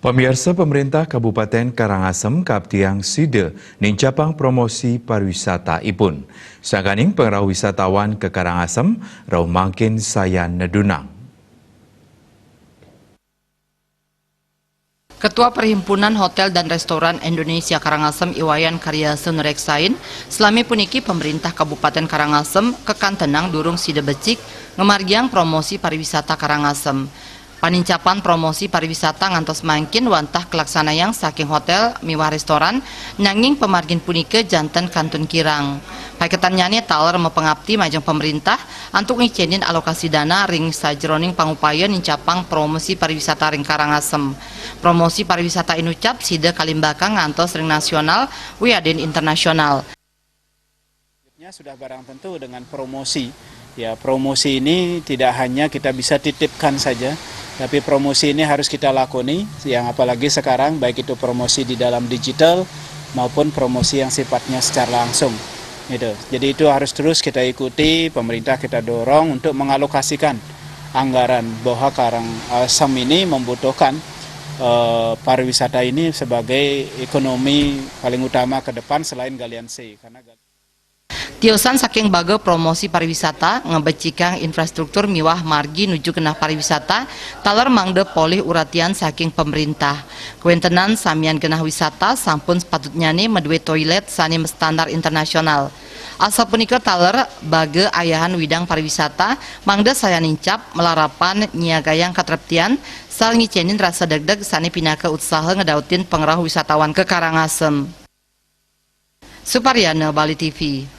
Pemirsa, pemerintah Kabupaten Karangasem Kaptiang Side nincapang promosi pariwisata ipun. Sangkaning pengrau wisatawan ke Karangasem rau makin sayan nedunang. Ketua Perhimpunan Hotel dan Restoran Indonesia Karangasem Iwayan Karyasen reksain, selami puniki pemerintah Kabupaten Karangasem kekan tenang durung sida becik ngemargiang promosi pariwisata Karangasem. Panincapan promosi pariwisata ngantos mangkin wantah kelaksanayang saking hotel miwah restoran nanging pemargin punike janten kantun kirang. Paiketannyane taler mepengabdi majeng pemerintah antuk ngicenin alokasi dana ring sajroning pangupaya nincapang promosi pariwisata ring Karangasem. Promosi pariwisata inucap sida kalimbakang ngantos ring nasional wiaden internasional. Sudah barang tentu dengan promosi. Ya, promosi ini tidak hanya kita bisa titipkan saja, tapi promosi ini harus kita lakoni, yang apalagi sekarang baik itu promosi di dalam digital maupun promosi yang sifatnya secara langsung. Gitu. Jadi itu harus terus kita ikuti, pemerintah kita dorong untuk mengalokasikan anggaran bahwa Karangasem ini membutuhkan pariwisata ini sebagai ekonomi paling utama ke depan selain Galian C. Tiosan saking baga promosi pariwisata ngebecikang infrastruktur miwah margi nuju kenah pariwisata taler mangde polih uratian saking pemerintah. Kuentenan samian genah wisata sampun sepatutnya nih medue toilet sani standar internasional. Asa punika taler baga ayahan widang pariwisata mangde saya nincap melarapan nyiagayang katreptian sal ngicenin rasa deg-deg sani pinaka usaha ngedautin pengerah wisatawan ke Karangasem. Suparyana, Bali TV.